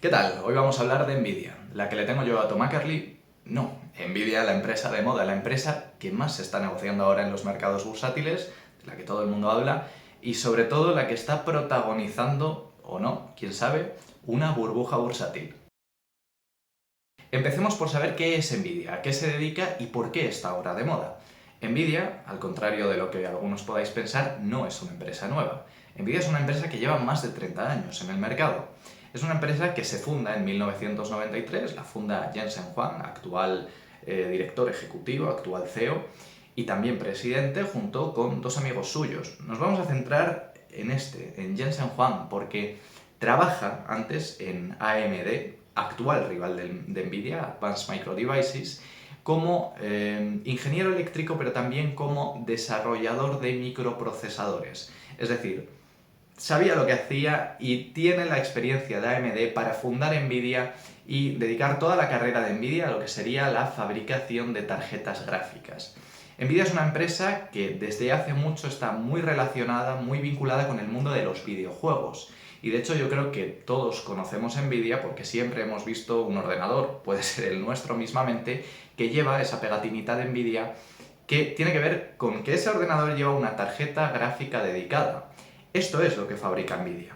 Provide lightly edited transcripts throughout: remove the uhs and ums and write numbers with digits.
¿Qué tal? Hoy vamos a hablar de Nvidia. ¿La que le tengo yo a Tom Ackerley? No. Nvidia, la empresa de moda, la empresa que más se está negociando ahora en los mercados bursátiles, de la que todo el mundo habla, y sobre todo la que está protagonizando, o no, quién sabe, una burbuja bursátil. Empecemos por saber qué es Nvidia, a qué se dedica y por qué está ahora de moda. Nvidia, al contrario de lo que algunos podáis pensar, no es una empresa nueva. Nvidia es una empresa que lleva más de 30 años en el mercado. Es una empresa que se funda en 1993, la funda Jensen Huang, actual director ejecutivo, actual CEO, y también presidente, junto con dos amigos suyos. Nos vamos a centrar en Jensen Huang, porque trabaja antes en AMD, actual rival de Nvidia, Advanced Micro Devices, como ingeniero eléctrico, pero también como desarrollador de microprocesadores. Es decir, sabía lo que hacía y tiene la experiencia de AMD para fundar Nvidia y dedicar toda la carrera de Nvidia a lo que sería la fabricación de tarjetas gráficas. Nvidia es una empresa que desde hace mucho está muy relacionada, muy vinculada con el mundo de los videojuegos. Y de hecho yo creo que todos conocemos Nvidia porque siempre hemos visto un ordenador, puede ser el nuestro mismamente, que lleva esa pegatinita de Nvidia que tiene que ver con que ese ordenador lleva una tarjeta gráfica dedicada. Esto es lo que fabrica Nvidia.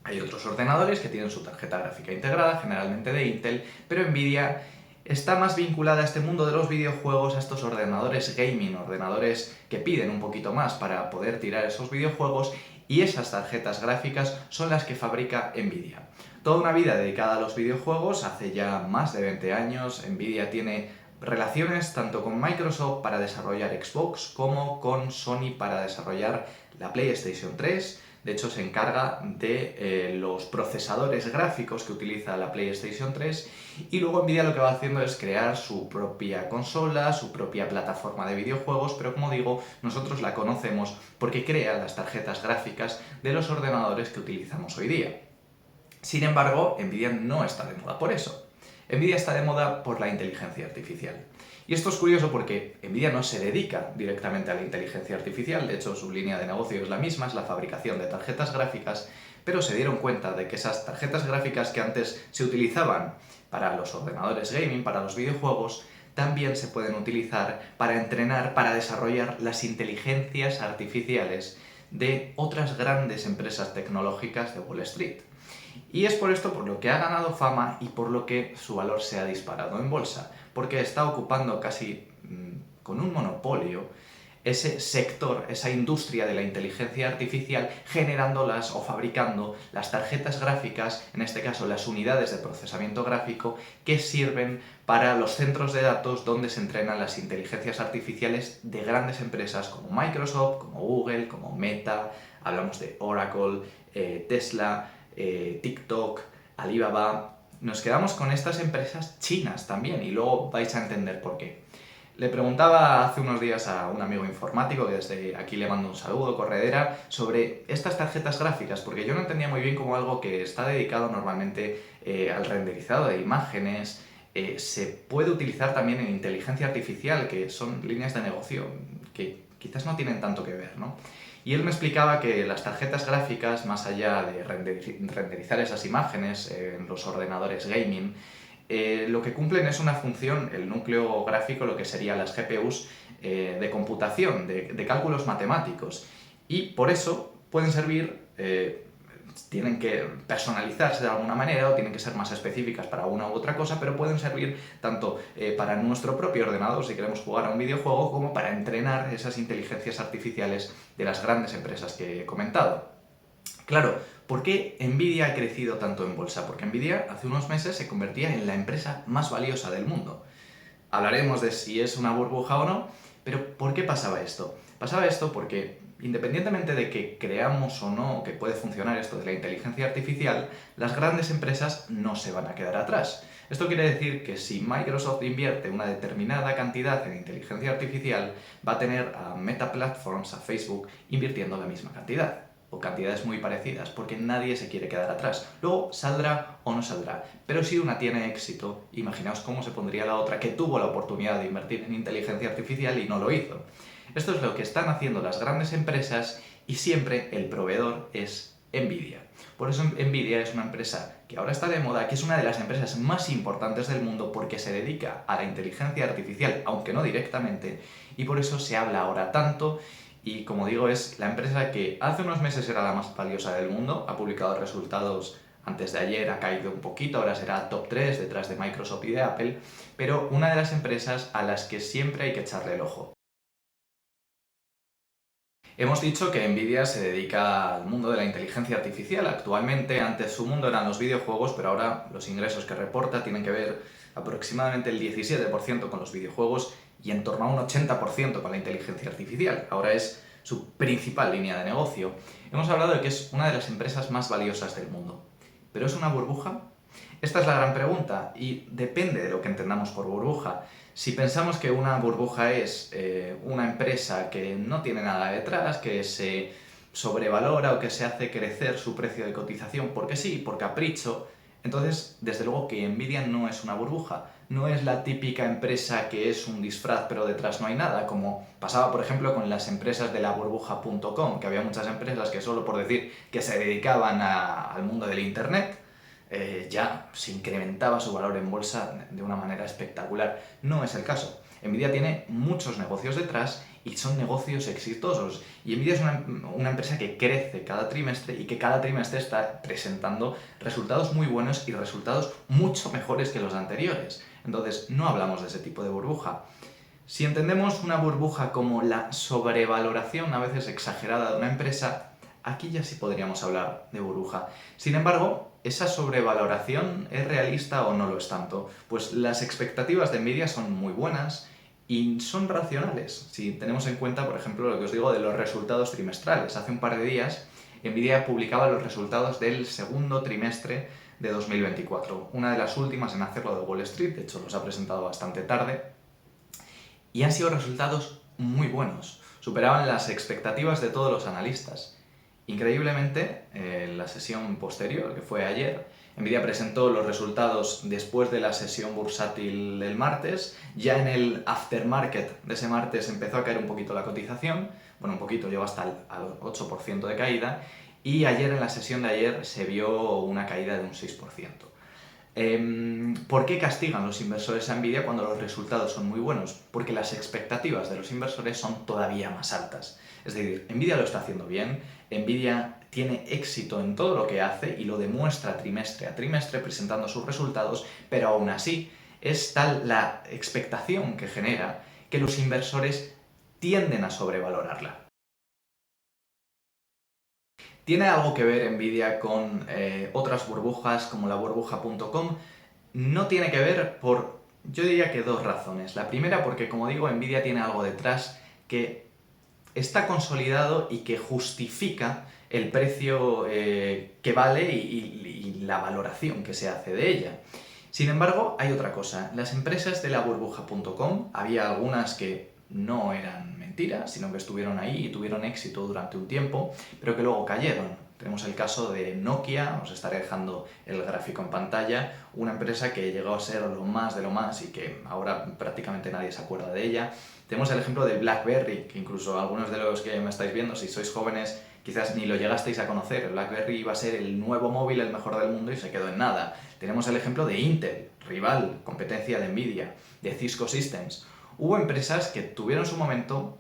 Hay otros ordenadores que tienen su tarjeta gráfica integrada, generalmente de Intel, pero Nvidia está más vinculada a este mundo de los videojuegos, a estos ordenadores gaming, ordenadores que piden un poquito más para poder tirar esos videojuegos, y esas tarjetas gráficas son las que fabrica Nvidia. Toda una vida dedicada a los videojuegos, hace ya más de 20 años, Nvidia tiene relaciones tanto con Microsoft para desarrollar Xbox como con Sony para desarrollar la PlayStation 3. De hecho, se encarga de los procesadores gráficos que utiliza la PlayStation 3, y luego Nvidia lo que va haciendo es crear su propia consola, su propia plataforma de videojuegos, pero como digo, nosotros la conocemos porque crea las tarjetas gráficas de los ordenadores que utilizamos hoy día. Sin embargo, Nvidia no está de moda por eso. Nvidia está de moda por la inteligencia artificial. Y esto es curioso porque Nvidia no se dedica directamente a la inteligencia artificial, de hecho su línea de negocio es la misma, es la fabricación de tarjetas gráficas, pero se dieron cuenta de que esas tarjetas gráficas que antes se utilizaban para los ordenadores gaming, para los videojuegos, también se pueden utilizar para entrenar, para desarrollar las inteligencias artificiales de otras grandes empresas tecnológicas de Wall Street. Y es por esto por lo que ha ganado fama y por lo que su valor se ha disparado en bolsa, porque está ocupando casi con un monopolio ese sector, esa industria de la inteligencia artificial, generándolas o fabricando las tarjetas gráficas, en este caso las unidades de procesamiento gráfico, que sirven para los centros de datos donde se entrenan las inteligencias artificiales de grandes empresas como Microsoft, como Google, como Meta, hablamos de Oracle, Tesla, TikTok, Alibaba. Nos quedamos con estas empresas chinas también y luego vais a entender por qué. Le preguntaba hace unos días a un amigo informático, que desde aquí le mando un saludo, corredera, sobre estas tarjetas gráficas, porque yo no entendía muy bien cómo algo que está dedicado normalmente al renderizado de imágenes se puede utilizar también en inteligencia artificial, que son líneas de negocio que quizás no tienen tanto que ver, ¿no? Y él me explicaba que las tarjetas gráficas, más allá de renderizar esas imágenes en los ordenadores gaming, lo que cumplen es una función, el núcleo gráfico, lo que serían las GPUs de computación, de cálculos matemáticos. Y por eso pueden servir, tienen que personalizarse de alguna manera o tienen que ser más específicas para una u otra cosa, pero pueden servir tanto para nuestro propio ordenador si queremos jugar a un videojuego, como para entrenar esas inteligencias artificiales de las grandes empresas que he comentado. Claro, ¿por qué Nvidia ha crecido tanto en bolsa? Porque Nvidia hace unos meses se convertía en la empresa más valiosa del mundo. Hablaremos de si es una burbuja o no, pero ¿por qué pasaba esto? Pasaba esto porque, independientemente de que creamos o no que puede funcionar esto de la inteligencia artificial, las grandes empresas no se van a quedar atrás. Esto quiere decir que si Microsoft invierte una determinada cantidad en inteligencia artificial, va a tener a Meta Platforms, a Facebook, invirtiendo la misma cantidad, o cantidades muy parecidas, porque nadie se quiere quedar atrás. Luego saldrá o no saldrá, pero si una tiene éxito, imaginaos cómo se pondría la otra que tuvo la oportunidad de invertir en inteligencia artificial y no lo hizo. Esto es lo que están haciendo las grandes empresas y siempre el proveedor es Nvidia. Por eso Nvidia es una empresa que ahora está de moda, que es una de las empresas más importantes del mundo porque se dedica a la inteligencia artificial, aunque no directamente, y por eso se habla ahora tanto. Y como digo, es la empresa que hace unos meses era la más valiosa del mundo, ha publicado resultados antes de ayer, ha caído un poquito, ahora será top 3 detrás de Microsoft y de Apple, pero una de las empresas a las que siempre hay que echarle el ojo. Hemos dicho que Nvidia se dedica al mundo de la inteligencia artificial actualmente. Antes su mundo eran los videojuegos, pero ahora los ingresos que reporta tienen que ver aproximadamente el 17% con los videojuegos y en torno a un 80% con la inteligencia artificial. Ahora es su principal línea de negocio. Hemos hablado de que es una de las empresas más valiosas del mundo. ¿Pero es una burbuja? Esta es la gran pregunta y depende de lo que entendamos por burbuja. Si pensamos que una burbuja es una empresa que no tiene nada detrás, que se sobrevalora o que se hace crecer su precio de cotización porque sí, por capricho, entonces desde luego que Nvidia no es una burbuja. No es la típica empresa que es un disfraz pero detrás no hay nada, como pasaba por ejemplo con las empresas de la burbuja.com, que había muchas empresas que solo por decir que se dedicaban al mundo del internet, ya se incrementaba su valor en bolsa de una manera espectacular. No es el caso. Nvidia tiene muchos negocios detrás y son negocios exitosos. Y Nvidia es una empresa que crece cada trimestre y que cada trimestre está presentando resultados muy buenos y resultados mucho mejores que los anteriores. Entonces, no hablamos de ese tipo de burbuja. Si entendemos una burbuja como la sobrevaloración a veces exagerada de una empresa, aquí ya sí podríamos hablar de burbuja. Sin embargo, ¿esa sobrevaloración es realista o no lo es tanto? Pues las expectativas de Nvidia son muy buenas y son racionales. Si tenemos en cuenta, por ejemplo, lo que os digo de los resultados trimestrales. Hace un par de días, Nvidia publicaba los resultados del segundo trimestre de 2024. Una de las últimas en hacerlo de Wall Street, de hecho los ha presentado bastante tarde. Y han sido resultados muy buenos. Superaban las expectativas de todos los analistas. Increíblemente, en la sesión posterior, que fue ayer, Nvidia presentó los resultados después de la sesión bursátil del martes. Ya en el aftermarket de ese martes empezó a caer un poquito la cotización. Bueno, un poquito, llegó hasta el 8% de caída. Y ayer, en la sesión de ayer, se vio una caída de un 6%. ¿Por qué castigan los inversores a Nvidia cuando los resultados son muy buenos? Porque las expectativas de los inversores son todavía más altas. Es decir, Nvidia lo está haciendo bien, Nvidia tiene éxito en todo lo que hace y lo demuestra trimestre a trimestre presentando sus resultados, pero aún así es tal la expectación que genera que los inversores tienden a sobrevalorarla. ¿Tiene algo que ver Nvidia con otras burbujas como la burbuja.com? No tiene que ver yo diría que dos razones. La primera porque, como digo, Nvidia tiene algo detrás que está consolidado y que justifica el precio que vale y la valoración que se hace de ella. Sin embargo, hay otra cosa. Las empresas de la burbuja.com, había algunas que no eran mentiras, sino que estuvieron ahí y tuvieron éxito durante un tiempo, pero que luego cayeron. Tenemos el caso de Nokia, os estaré dejando el gráfico en pantalla, una empresa que llegó a ser lo más de lo más y que ahora prácticamente nadie se acuerda de ella. Tenemos el ejemplo de BlackBerry, que incluso algunos de los que me estáis viendo, si sois jóvenes, quizás ni lo llegasteis a conocer. El BlackBerry iba a ser el nuevo móvil, el mejor del mundo, y se quedó en nada. Tenemos el ejemplo de Intel, rival, competencia de Nvidia, de Cisco Systems. Hubo empresas que tuvieron su momento,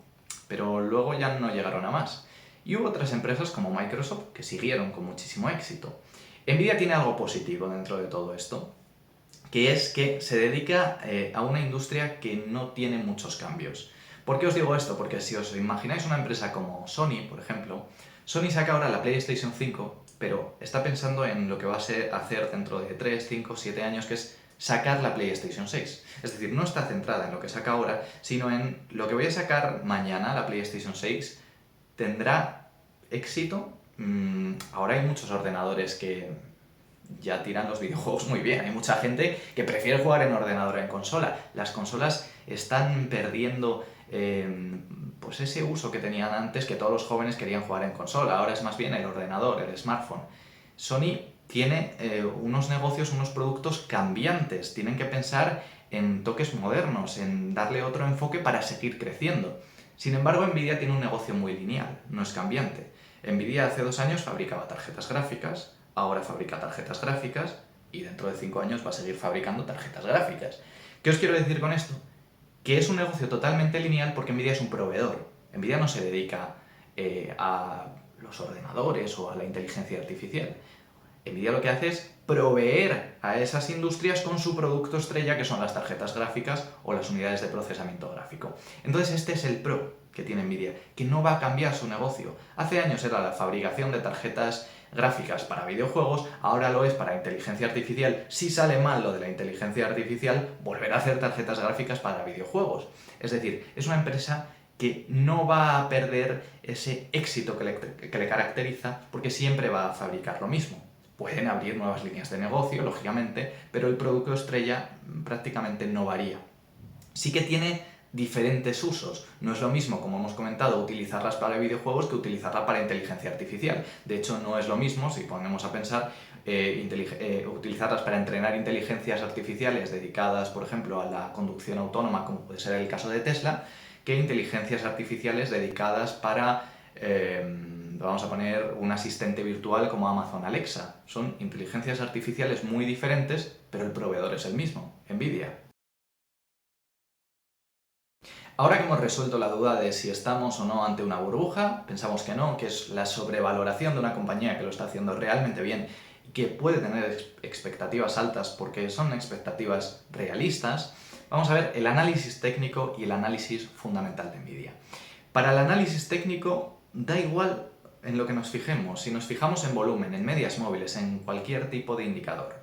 pero luego ya no llegaron a más. Y hubo otras empresas como Microsoft que siguieron con muchísimo éxito. Nvidia tiene algo positivo dentro de todo esto, que es que se dedica a una industria que no tiene muchos cambios. ¿Por qué os digo esto? Porque si os imagináis una empresa como Sony, por ejemplo, Sony saca ahora la PlayStation 5, pero está pensando en lo que va a hacer dentro de 3, 5, 7 años, que es sacar la PlayStation 6. Es decir, no está centrada en lo que saca ahora, sino en lo que voy a sacar mañana, la PlayStation 6, ¿tendrá éxito? Ahora hay muchos ordenadores que ya tiran los videojuegos muy bien. Hay mucha gente que prefiere jugar en ordenador en consola. Las consolas están perdiendo pues ese uso que tenían antes, que todos los jóvenes querían jugar en consola. Ahora es más bien el ordenador, el smartphone. Sony tiene unos negocios, unos productos cambiantes. Tienen que pensar en toques modernos, en darle otro enfoque para seguir creciendo. Sin embargo, Nvidia tiene un negocio muy lineal, no es cambiante. Nvidia hace 2 años fabricaba tarjetas gráficas, ahora fabrica tarjetas gráficas y dentro de 5 años va a seguir fabricando tarjetas gráficas. ¿Qué os quiero decir con esto? Que es un negocio totalmente lineal porque Nvidia es un proveedor. Nvidia no se dedica a los ordenadores o a la inteligencia artificial. Nvidia lo que hace es proveer a esas industrias con su producto estrella, que son las tarjetas gráficas o las unidades de procesamiento gráfico. Entonces este es el pro que tiene Nvidia, que no va a cambiar su negocio. Hace años era la fabricación de tarjetas gráficas para videojuegos, ahora lo es para inteligencia artificial. Si sale mal lo de la inteligencia artificial, volverá a hacer tarjetas gráficas para videojuegos. Es decir, es una empresa que no va a perder ese éxito que le caracteriza porque siempre va a fabricar lo mismo. Pueden abrir nuevas líneas de negocio, lógicamente, pero el producto estrella prácticamente no varía. Sí que tiene diferentes usos. No es lo mismo, como hemos comentado, utilizarlas para videojuegos que utilizarla para inteligencia artificial. De hecho, no es lo mismo, si ponemos a pensar, utilizarlas para entrenar inteligencias artificiales dedicadas, por ejemplo, a la conducción autónoma, como puede ser el caso de Tesla, que inteligencias artificiales dedicadas para, vamos a poner, un asistente virtual como Amazon Alexa. Son inteligencias artificiales muy diferentes, pero el proveedor es el mismo, Nvidia. Ahora que hemos resuelto la duda de si estamos o no ante una burbuja, pensamos que no, que es la sobrevaloración de una compañía que lo está haciendo realmente bien y que puede tener expectativas altas porque son expectativas realistas, vamos a ver el análisis técnico y el análisis fundamental de Nvidia. Para el análisis técnico, da igual en lo que nos fijemos. Si nos fijamos en volumen, en medias móviles, en cualquier tipo de indicador,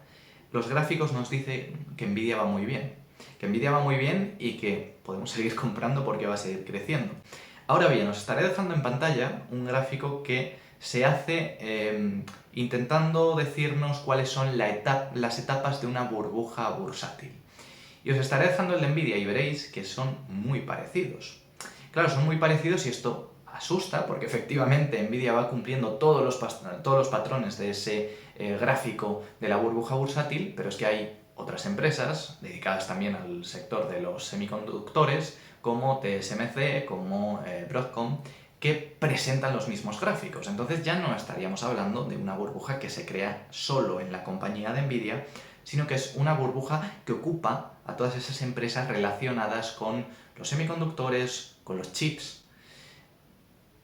los gráficos nos dicen que Nvidia va muy bien. Que Nvidia va muy bien y que podemos seguir comprando porque va a seguir creciendo. Ahora bien, os estaré dejando en pantalla un gráfico que se hace intentando decirnos cuáles son las etapas de una burbuja bursátil. Y os estaré dejando el de Nvidia y veréis que son muy parecidos. Claro, son muy parecidos y esto asusta porque efectivamente Nvidia va cumpliendo todos los patrones de ese gráfico de la burbuja bursátil, pero es que hay otras empresas dedicadas también al sector de los semiconductores, como TSMC, como Broadcom, que presentan los mismos gráficos. Entonces ya no estaríamos hablando de una burbuja que se crea solo en la compañía de Nvidia, sino que es una burbuja que ocupa a todas esas empresas relacionadas con los semiconductores, con los chips.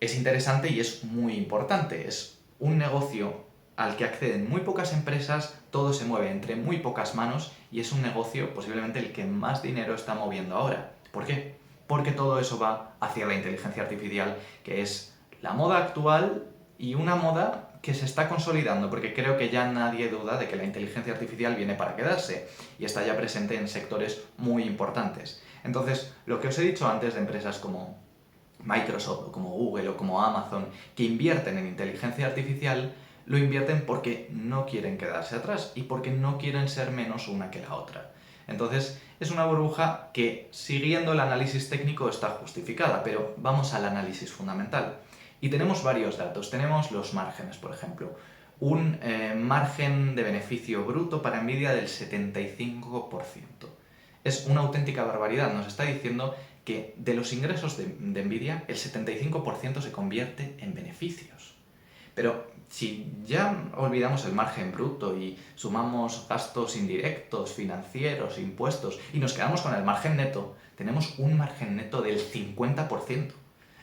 Es interesante y es muy importante. Es un negocio al que acceden muy pocas empresas, todo se mueve entre muy pocas manos y es un negocio posiblemente el que más dinero está moviendo ahora. ¿Por qué? Porque todo eso va hacia la inteligencia artificial, que es la moda actual y una moda que se está consolidando, porque creo que ya nadie duda de que la inteligencia artificial viene para quedarse y está ya presente en sectores muy importantes. Entonces, lo que os he dicho antes de empresas como Microsoft o como Google o como Amazon que invierten en inteligencia artificial, lo invierten porque no quieren quedarse atrás y porque no quieren ser menos una que la otra. Entonces, es una burbuja que, siguiendo el análisis técnico, está justificada, pero vamos al análisis fundamental. Y tenemos varios datos. Tenemos los márgenes, por ejemplo. Un margen de beneficio bruto para Nvidia del 75%. Es una auténtica barbaridad. Nos está diciendo que de los ingresos de Nvidia, el 75% se convierte en beneficios. Pero si ya olvidamos el margen bruto y sumamos gastos indirectos, financieros, impuestos, y nos quedamos con el margen neto, tenemos un margen neto del 50%.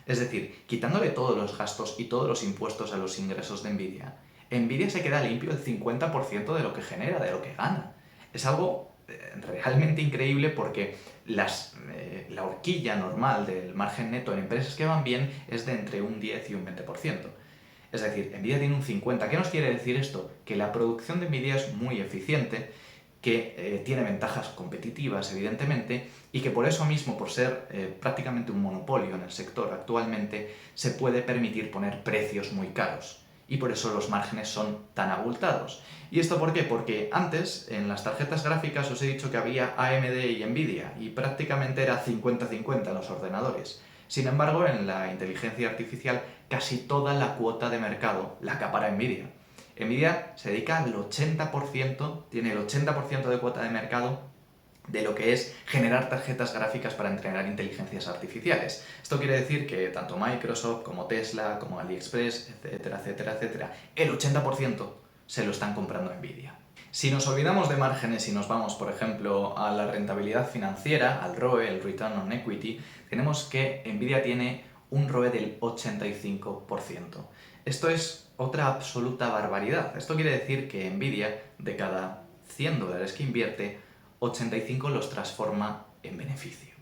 Es decir, quitándole todos los gastos y todos los impuestos a los ingresos de Nvidia, Nvidia se queda limpio el 50% de lo que genera, de lo que gana. Es algo realmente increíble porque la horquilla normal del margen neto en empresas que van bien es de entre un 10 y un 20%. Es decir, Nvidia tiene un 50%. ¿Qué nos quiere decir esto? Que la producción de Nvidia es muy eficiente, que tiene ventajas competitivas, evidentemente, y que por eso mismo, por ser prácticamente un monopolio en el sector actualmente, se puede permitir poner precios muy caros. Y por eso los márgenes son tan abultados. ¿Y esto por qué? Porque antes, en las tarjetas gráficas, os he dicho que había AMD y Nvidia, y prácticamente era 50-50 en los ordenadores. Sin embargo, en la inteligencia artificial, casi toda la cuota de mercado la acapara Nvidia. Nvidia se dedica al 80%, tiene el 80% de cuota de mercado de lo que es generar tarjetas gráficas para entrenar inteligencias artificiales. Esto quiere decir que tanto Microsoft como Tesla, como AliExpress, etcétera, etcétera, etcétera, el 80% se lo están comprando Nvidia. Si nos olvidamos de márgenes y nos vamos, por ejemplo, a la rentabilidad financiera, al ROE, el Return on Equity, tenemos que Nvidia tiene un ROE del 85%. Esto es otra absoluta barbaridad. Esto quiere decir que Nvidia, de cada $100 que invierte, 85 los transforma en beneficio.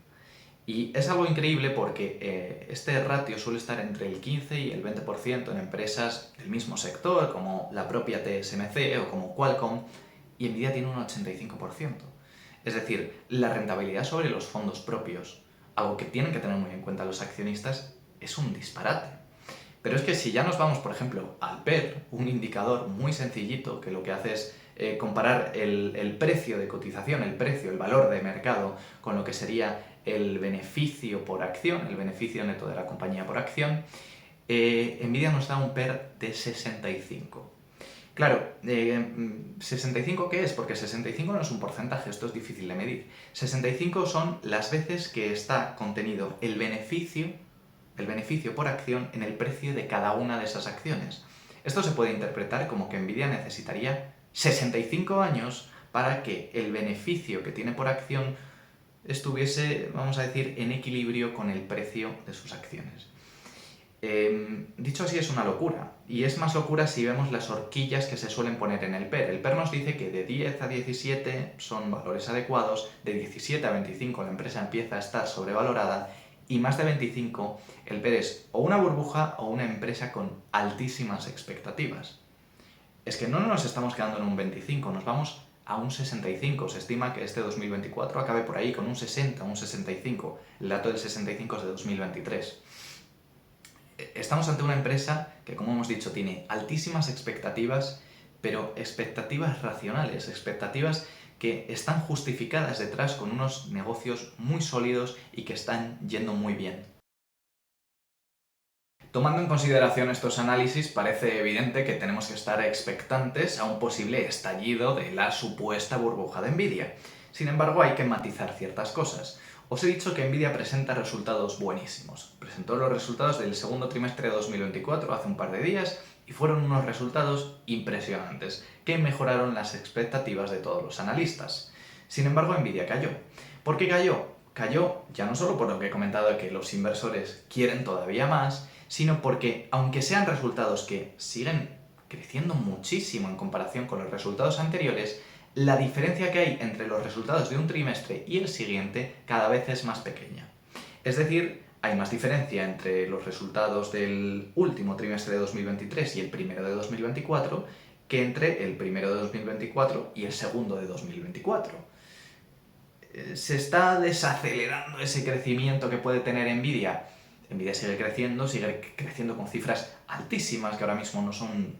Y es algo increíble porque este ratio suele estar entre el 15 y el 20% en empresas del mismo sector, como la propia TSMC o como Qualcomm, y Nvidia tiene un 85%. Es decir, la rentabilidad sobre los fondos propios, algo que tienen que tener muy en cuenta los accionistas, es un disparate. Pero es que si ya nos vamos, por ejemplo, al PER, un indicador muy sencillito que lo que hace es comparar el precio de cotización, el valor de mercado, con lo que sería el beneficio por acción, el beneficio neto de la compañía por acción, Nvidia nos da un PER de 65. Claro, ¿65 qué es? Porque 65 no es un porcentaje, esto es difícil de medir. 65 son las veces que está contenido el beneficio por acción en el precio de cada una de esas acciones. Esto se puede interpretar como que Nvidia necesitaría 65 años para que el beneficio que tiene por acción estuviese, vamos a decir, en equilibrio con el precio de sus acciones. Dicho así, es una locura. Y es más locura si vemos las horquillas que se suelen poner en el PER. El PER nos dice que de 10 a 17 son valores adecuados, de 17 a 25 la empresa empieza a estar sobrevalorada, y más de 25 el PER es o una burbuja o una empresa con altísimas expectativas. Es que no nos estamos quedando en un 25, nos vamos a un 65. Se estima que este 2024 acabe por ahí con un 60, un 65. El dato del 65 es de 2023. Estamos ante una empresa que, como hemos dicho, tiene altísimas expectativas, pero expectativas racionales, expectativas que están justificadas detrás con unos negocios muy sólidos y que están yendo muy bien. Tomando en consideración estos análisis, parece evidente que tenemos que estar expectantes a un posible estallido de la supuesta burbuja de Nvidia. Sin embargo, hay que matizar ciertas cosas. Os he dicho que Nvidia presenta resultados buenísimos. Presentó los resultados del segundo trimestre de 2024 hace un par de días y fueron unos resultados impresionantes, que mejoraron las expectativas de todos los analistas. Sin embargo, Nvidia cayó. ¿Por qué cayó? Cayó ya no solo por lo que he comentado de que los inversores quieren todavía más, sino porque, aunque sean resultados que siguen creciendo muchísimo en comparación con los resultados anteriores, la diferencia que hay entre los resultados de un trimestre y el siguiente cada vez es más pequeña. Es decir, hay más diferencia entre los resultados del último trimestre de 2023 y el primero de 2024 que entre el primero de 2024 y el segundo de 2024. ¿Se está desacelerando ese crecimiento que puede tener Nvidia? Nvidia sigue creciendo con cifras altísimas que ahora mismo no son,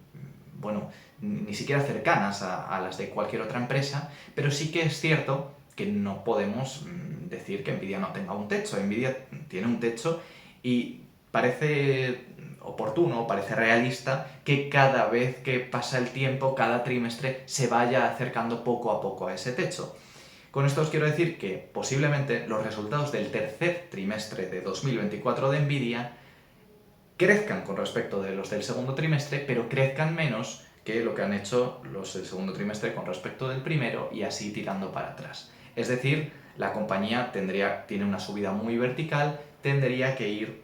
bueno, ni siquiera cercanas a las de cualquier otra empresa, pero sí que es cierto que no podemos decir que Nvidia no tenga un techo. Nvidia tiene un techo y parece oportuno, parece realista que cada vez que pasa el tiempo, cada trimestre, se vaya acercando poco a poco a ese techo. Con esto os quiero decir que posiblemente los resultados del tercer trimestre de 2024 de Nvidia crezcan con respecto de los del segundo trimestre, pero crezcan menos que lo que han hecho los del segundo trimestre con respecto del primero y así tirando para atrás. Es decir, la compañía tiene una subida muy vertical, tendría que ir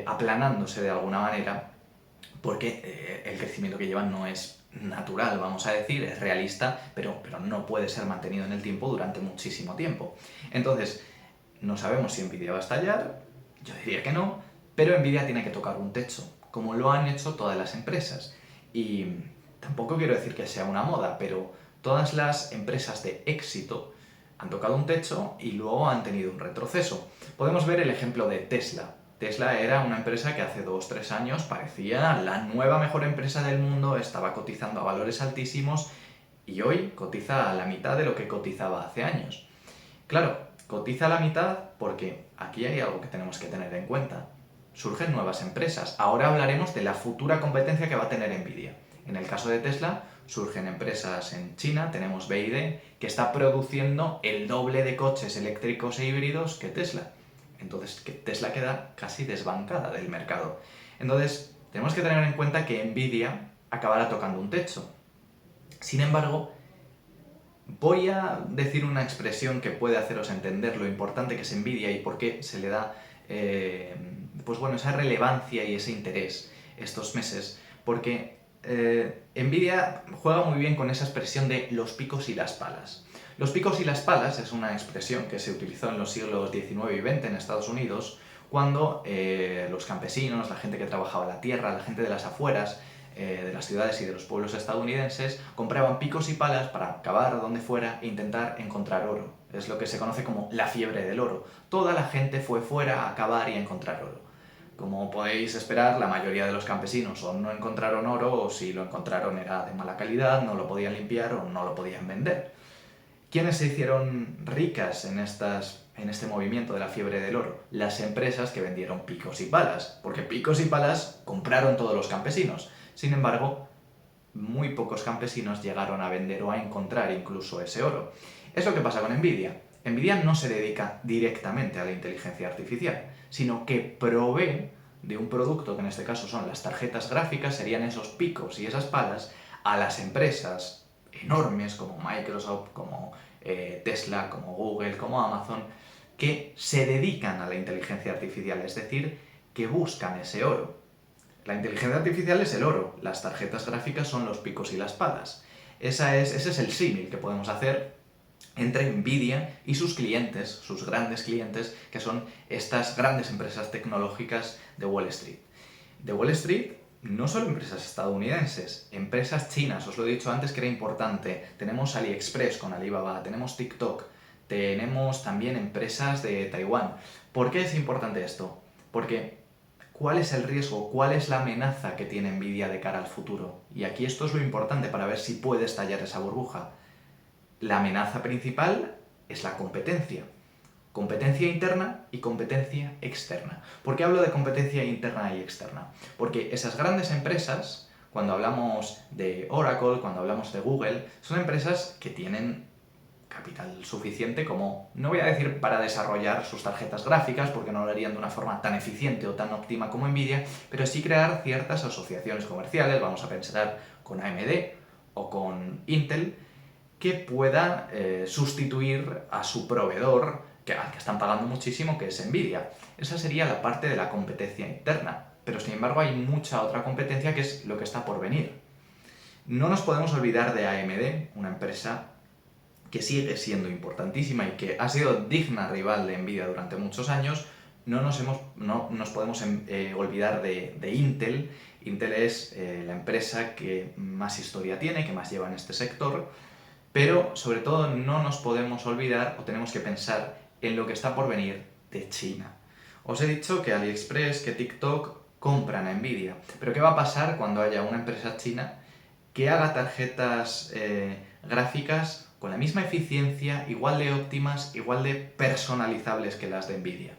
aplanándose de alguna manera porque el crecimiento que llevan no es natural, vamos a decir, es realista, pero no puede ser mantenido en el tiempo durante muchísimo tiempo. Entonces, no sabemos si Nvidia va a estallar, yo diría que no, pero Nvidia tiene que tocar un techo, como lo han hecho todas las empresas. Y tampoco quiero decir que sea una moda, pero todas las empresas de éxito han tocado un techo y luego han tenido un retroceso. Podemos ver el ejemplo de Tesla. Tesla era una empresa que hace 2-3 años parecía la nueva mejor empresa del mundo, estaba cotizando a valores altísimos y hoy cotiza a la mitad de lo que cotizaba hace años. Claro, cotiza a la mitad porque aquí hay algo que tenemos que tener en cuenta. Surgen nuevas empresas. Ahora hablaremos de la futura competencia que va a tener Nvidia. En el caso de Tesla, Surgen empresas en China, tenemos BYD, que está produciendo el doble de coches eléctricos e híbridos que Tesla. Entonces, que Tesla queda casi desbancada del mercado. Entonces, tenemos que tener en cuenta que Nvidia acabará tocando un techo. Sin embargo, voy a decir una expresión que puede haceros entender lo importante que es Nvidia y por qué se le da esa relevancia y ese interés estos meses, porque Nvidia juega muy bien con esa expresión de los picos y las palas. Los picos y las palas es una expresión que se utilizó en los siglos XIX y XX en Estados Unidos, cuando los campesinos, la gente que trabajaba la tierra, la gente de las afueras, de las ciudades y de los pueblos estadounidenses, compraban picos y palas para cavar donde fuera e intentar encontrar oro. Es lo que se conoce como la fiebre del oro. Toda la gente fue fuera a cavar y a encontrar oro. Como podéis esperar, la mayoría de los campesinos o no encontraron oro, o si lo encontraron era de mala calidad, no lo podían limpiar o no lo podían vender. ¿Quiénes se hicieron ricas en este movimiento de la fiebre del oro? Las empresas que vendieron picos y palas, porque picos y palas compraron todos los campesinos. Sin embargo, muy pocos campesinos llegaron a vender o a encontrar incluso ese oro. Es lo que pasa con Nvidia. Nvidia no se dedica directamente a la inteligencia artificial, sino que provee de un producto, que en este caso son las tarjetas gráficas, serían esos picos y esas palas, a las empresas enormes como Microsoft, como Tesla, como Google, como Amazon, que se dedican a la inteligencia artificial, es decir, que buscan ese oro. La inteligencia artificial es el oro, las tarjetas gráficas son los picos y las palas. Ese es el símil que podemos hacer entre Nvidia y sus clientes, sus grandes clientes, que son estas grandes empresas tecnológicas de Wall Street. De Wall Street, no solo empresas estadounidenses, empresas chinas, os lo he dicho antes que era importante. Tenemos AliExpress con Alibaba, tenemos TikTok, tenemos también empresas de Taiwán. ¿Por qué es importante esto? Porque ¿cuál es el riesgo? ¿Cuál es la amenaza que tiene Nvidia de cara al futuro? Y aquí esto es lo importante para ver si puede estallar esa burbuja. La amenaza principal es la competencia. Competencia interna y competencia externa. ¿Por qué hablo de competencia interna y externa? Porque esas grandes empresas, cuando hablamos de Oracle, cuando hablamos de Google, son empresas que tienen capital suficiente como, no voy a decir para desarrollar sus tarjetas gráficas, porque no lo harían de una forma tan eficiente o tan óptima como Nvidia, pero sí crear ciertas asociaciones comerciales, vamos a pensar con AMD o con Intel, que pueda sustituir a su proveedor, al que están pagando muchísimo, que es Nvidia. Esa sería la parte de la competencia interna, pero sin embargo hay mucha otra competencia que es lo que está por venir. No nos podemos olvidar de AMD, una empresa que sigue siendo importantísima y que ha sido digna rival de Nvidia durante muchos años. No nos podemos olvidar de Intel. Intel es la empresa que más historia tiene, que más lleva en este sector, pero sobre todo no nos podemos olvidar o tenemos que pensar en lo que está por venir de China. Os he dicho que AliExpress, que TikTok compran a Nvidia, pero ¿qué va a pasar cuando haya una empresa china que haga tarjetas gráficas con la misma eficiencia, igual de óptimas, igual de personalizables que las de Nvidia?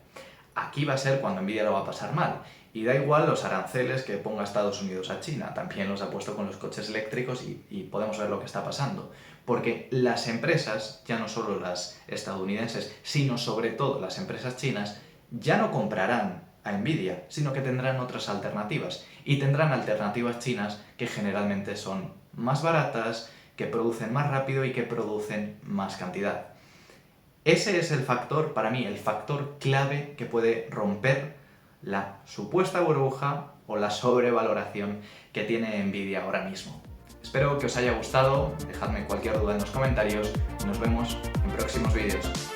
Aquí va a ser cuando Nvidia lo va a pasar mal. Y da igual los aranceles que ponga Estados Unidos a China, también los ha puesto con los coches eléctricos y podemos ver lo que está pasando. Porque las empresas, ya no solo las estadounidenses, sino sobre todo las empresas chinas, ya no comprarán a Nvidia, sino que tendrán otras alternativas. Y tendrán alternativas chinas que generalmente son más baratas, que producen más rápido y que producen más cantidad. Ese es el factor, para mí, el factor clave que puede romper la supuesta burbuja o la sobrevaloración que tiene Nvidia ahora mismo. Espero que os haya gustado, dejadme cualquier duda en los comentarios y nos vemos en próximos vídeos.